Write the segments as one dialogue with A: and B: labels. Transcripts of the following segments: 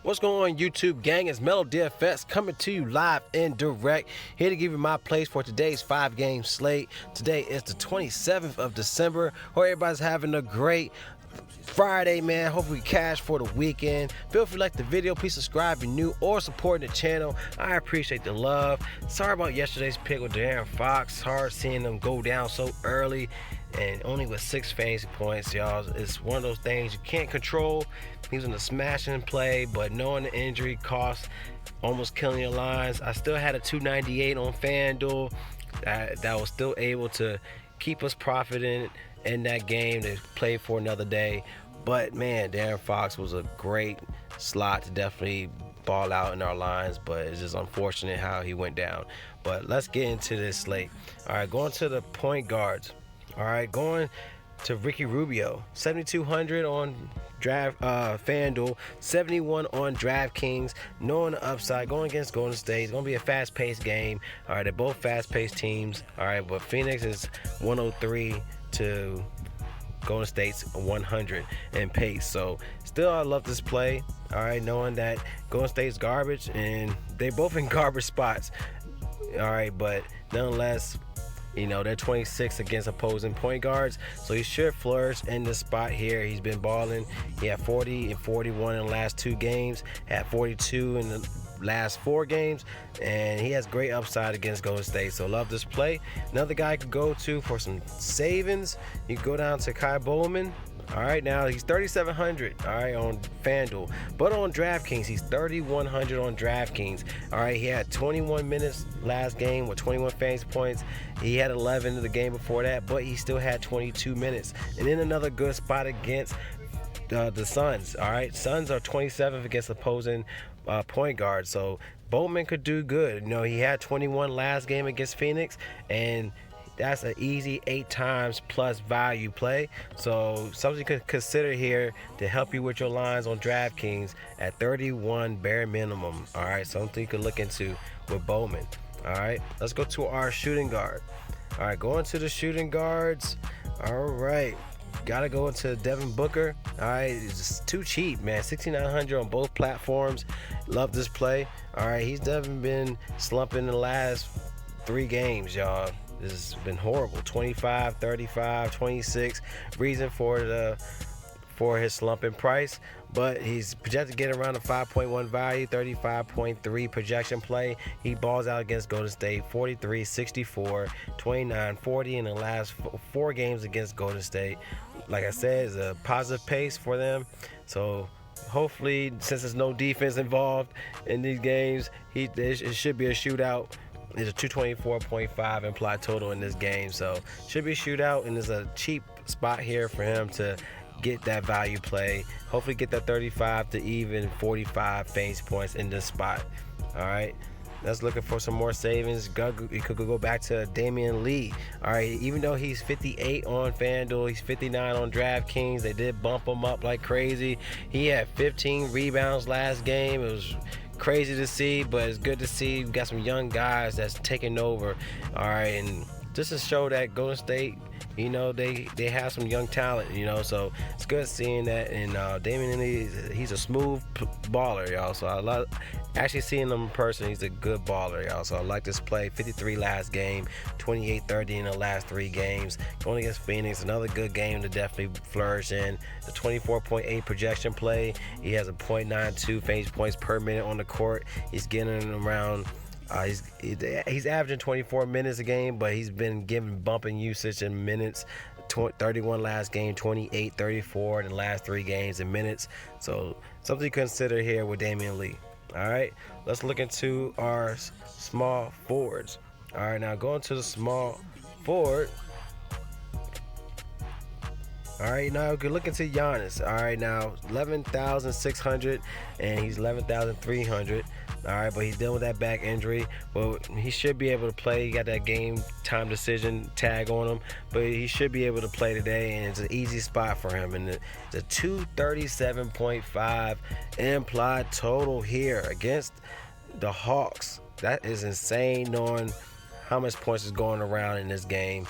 A: What's going on, YouTube gang? It's Mellow DFS coming to you live and direct, here to give you my plays for today's 5-game slate. Today is the 27th of December. Hope everybody's having a great Friday, man. Hope we cash for the weekend. Feel free to like the video. Please subscribe if you're new or supporting the channel. I appreciate the love. Sorry about yesterday's pick with De'Aaron Fox. Hard seeing them go down so early and only with 6 fantasy points, y'all. It's one of those things you can't control. He was in a smashing play, but knowing the injury cost almost killing your lines. I still had a 298 on FanDuel that was still able to keep us profiting in that game to play for another day. But man, De'Aaron Fox was a great slot to definitely ball out in our lines, but it's just unfortunate how he went down. But let's get into this slate. All right, going to the point guards. All right, going to Ricky Rubio, 7,200 on FanDuel, 71 on DraftKings. Knowing the upside, going against Golden State, it's gonna be a fast-paced game. All right, they're both fast-paced teams. All right, but Phoenix is 103 to Golden State's 100 in pace. So still, I love this play. All right, knowing that Golden State's garbage and they both in garbage spots. All right, but nonetheless, you know, they're 26 against opposing point guards, so he should flourish in this spot here. He's been balling. He had 40 and 41 in the last 2 games, had 42 in the last 4 games, and he has great upside against Golden State, so love this play. Another guy I could go to for some savings, you can go down to Kai Bowman. All right, now he's 3,700, all right, on FanDuel, but on DraftKings he's 3,100 on DraftKings. All right, he had 21 minutes last game with 21 fantasy points. He had 11 in the game before that, but he still had 22 minutes. And then another good spot against the Suns. All right, Suns are 27th against opposing point guards, so Bowman could do good. You know, he had 21 last game against Phoenix, and that's an easy 8 times plus value play. So something you could consider here to help you with your lines on DraftKings at 31 bare minimum. All right, something you could look into with Bowman. All right, let's go to our shooting guard. All right, going to the shooting guards. All right, gotta go into Devin Booker. All right, it's just too cheap, man. 6,900 on both platforms. Love this play. All right, he's definitely been slumping the last 3 games, y'all. This has been horrible. 25, 35, 26. Reason for his slumping price, but he's projected to get around a 5.1 value, 35.3 projection play. He balls out against Golden State, 43, 64, 29, 40 in the last 4 games against Golden State. Like I said, it's a positive pace for them. So hopefully, since there's no defense involved in these games, it should be a shootout. There's a 224.5 implied total in this game, so should be a shootout, and there's a cheap spot here for him to get that value play. Hopefully get that 35 to even 45 fantasy points in this spot. All right, let's looking for some more savings. You could go back to Damian Lee. All right, even though he's 58 on FanDuel, he's 59 on DraftKings. They did bump him up like crazy. He had 15 rebounds last game. It was crazy to see, but it's good to see we got some young guys that's taking over. All right, and just to show that Golden State, you know, they have some young talent, you know, so it's good seeing that. And Damian Lee, he's a smooth baller, y'all, so I love actually seeing him in person. He's a good baller, y'all, so I like this play. 53 last game, 28-30 in the last 3 games. Going against Phoenix, another good game to definitely flourish in. The 24.8 projection play. He has a 0.92 fantasy points per minute on the court. He's getting around he's averaging 24 minutes a game, but he's been given bumping usage in minutes. 31 last game, 28, 34 in the last 3 games in minutes. So something to consider here with Damian Lee. All right, let's look into our small forwards. All right, now going to the small forward. All right, now we can look into Giannis. All right, now 11,600 and he's 11,300. All right, but he's dealing with that back injury. Well, he should be able to play. He got that game time decision tag on him, but he should be able to play today, and it's an easy spot for him. And it's a 237.5 implied total here against the Hawks. That is insane, knowing how much points is going around in this game.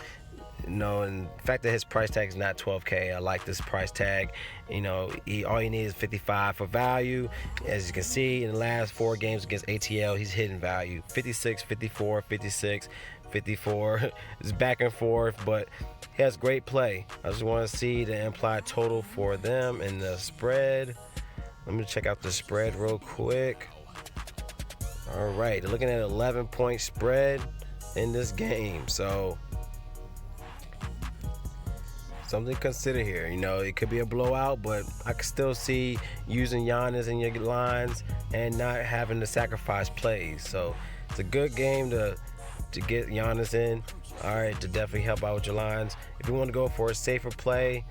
A: And the fact that his price tag is not 12K, I like this price tag. All you need is 55 for value. As you can see, in the last 4 games against ATL, he's hitting value 56, 54, 56, 54. It's back and forth, but he has great play. I just want to see the implied total for them and the spread. Let me check out the spread real quick. All right, they're looking at an 11-point spread in this game, so something to consider here. It could be a blowout, but I could still see using Giannis in your lines and not having to sacrifice plays. So it's a good game to get Giannis in. All right, to definitely help out with your lines. If you want to go for a safer play,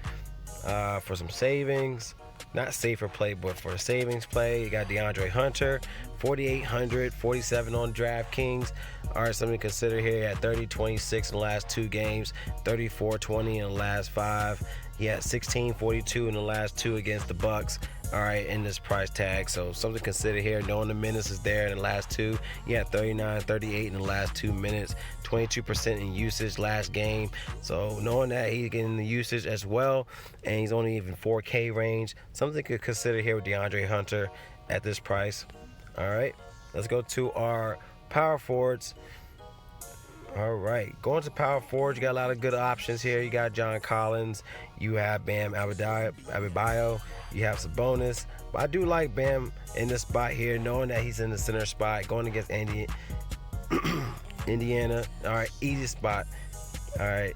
A: for some savings, not safer play, but for a savings play, you got DeAndre Hunter, 4,800, 47 on DraftKings. All right, something to consider here. He had 30, 26 in the last 2 games, 34, 20 in the last 5. He had 16, 42 in the last 2 against the Bucks. All right, in this price tag. So something to consider here, knowing the minutes is there in the last 2. He had 39, 38 in the last 2 minutes, 22% in usage last game. So knowing that he's getting the usage as well, and he's only even 4K range, something to consider here with DeAndre Hunter at this price. All right, let's go to our power forwards. All right, going to power forwards, you got a lot of good options here. You got John Collins, you have Bam Adebayo, you have Sabonis. But I do like Bam in this spot here, knowing that he's in the center spot, going against Indiana. All right, easy spot. All right,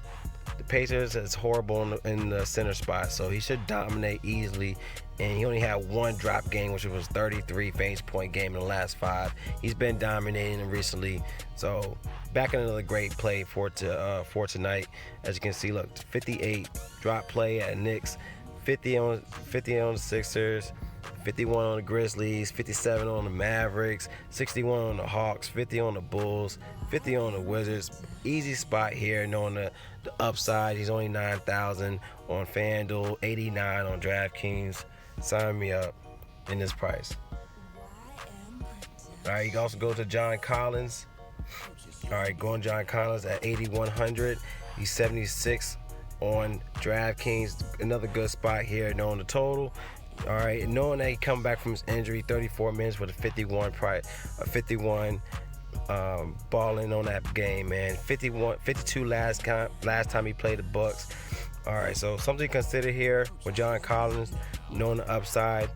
A: the Pacers is horrible in the center spot, so he should dominate easily. And he only had 1 drop game, which was 33 fantasy point game in the last 5. He's been dominating recently, so back in another great play for tonight. As you can see, look, 58 drop play at Knicks, 50 on the Sixers, 51 on the Grizzlies, 57 on the Mavericks, 61 on the Hawks, 50 on the Bulls, 50 on the Wizards. Easy spot here, knowing the upside. He's only 9,000 on FanDuel, 89 on DraftKings. Sign me up in this price. All right, you can also go to John Collins. All right, going John Collins at 8,100. He's 76 on DraftKings. Another good spot here, knowing the total. All right, knowing that he come back from his injury, 34 minutes with a 51 balling on that game, man. 52 last time he played the Bucks. All right, so something to consider here with John Collins, knowing the upside.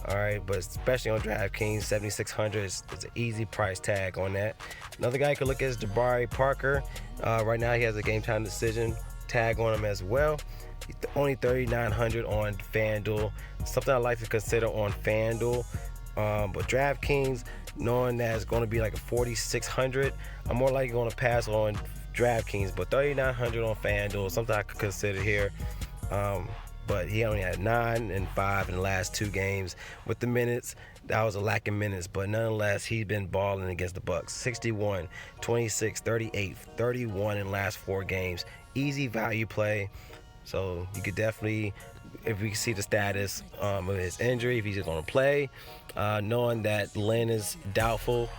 A: All right, but especially on DraftKings, 7,600 is an easy price tag on that. Another guy you could look at is Jabari Parker. Right now he has a game time decision tag on him as well. He's only 3,900 on FanDuel. Something I like to consider on FanDuel. But DraftKings, knowing that it's going to be like a 4,600, I'm more likely going to pass on DraftKings, but 3,900 on FanDuel, something I could consider here. But he only had 9 and 5 in the last 2 games. With the minutes, that was a lack of minutes, but nonetheless, he's been balling against the Bucks. 61, 26, 38, 31 in the last 4 games. Easy value play. So you could definitely, if we see the status of his injury, if he's going to play, knowing that Lynn is doubtful,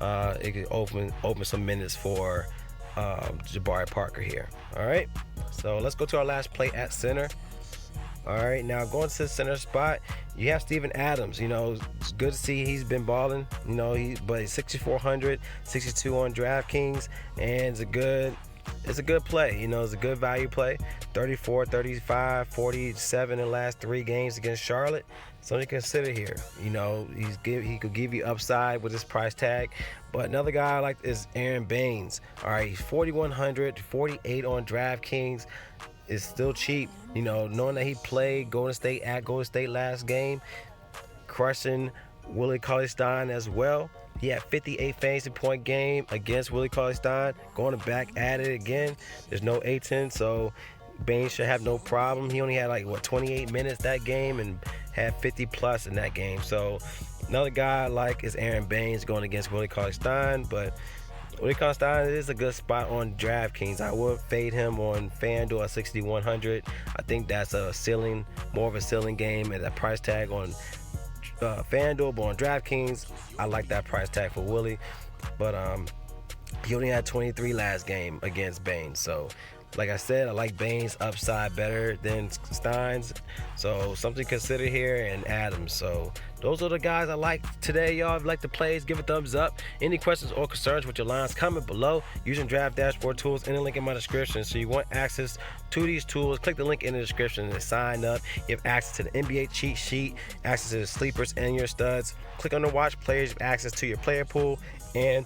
A: it could open some minutes for Jabari Parker here. All right, so let's go to our last play at center. All right, now going to the center spot, you have Steven Adams. It's good to see he's been balling. But he's 6,400, 62 on DraftKings, and it's a good play. It's a good value play. 34, 35, 47 in the last 3 games against Charlotte. Something to consider here. He could give you upside with his price tag. But another guy I like is Aaron Baines. All right, he's 4,100, 48 on DraftKings. It's still cheap. Knowing that he played Golden State last game, crushing Willie Cauley-Stein as well. He had 58 fantasy point game against Willie Cauley-Stein. Going back at it again. There's no A-10, so Baines should have no problem. He only had 28 minutes that game and had 50 plus in that game. So another guy I like is Aaron Baines going against Willie Cauley-Stein, but Willie Cauley-Stein is a good spot on DraftKings. I would fade him on FanDuel at 6,100. I think that's more of a ceiling game at that price tag on FanDuel, but on DraftKings, I like that price tag for Willie. But he only had 23 last game against Baines, so Like I said, I like Bane's upside better than Stein's, so something to consider here, and Adams. So those are the guys I like today, y'all. If you like the plays, give a thumbs up. Any questions or concerns with your lines, comment below using Draft Dashboard tools in the link in my description. So you want access to these tools, click the link in the description and sign up. You have access to the NBA cheat sheet, access to the sleepers and your studs. Click on the watch players, you have access to your player pool and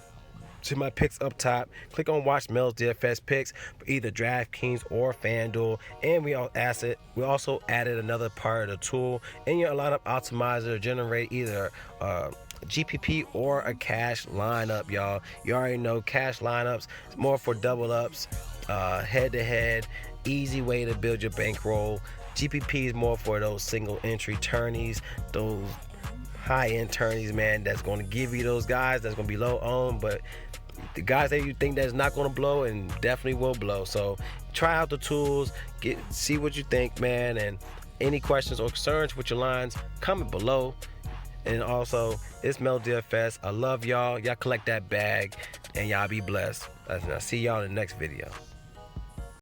A: to my picks up top. Click on watch Mel's DFS picks for either DraftKings or FanDuel. And we also added another part of the tool in your lineup optimizer to generate either GPP or a cash lineup, y'all. You already know cash lineups, it's more for double ups, head to head, easy way to build your bankroll. GPP is more for those single entry tourneys, those high-end tourneys, man, that's going to give you those guys that's going to be low owned, but the guys that you think that's not going to blow and definitely will blow. So try out the tools, see what you think, man, and any questions or concerns with your lines, comment below. And also, it's Mel DFS. I love y'all. Y'all collect that bag, and y'all be blessed. I'll see y'all in the next video.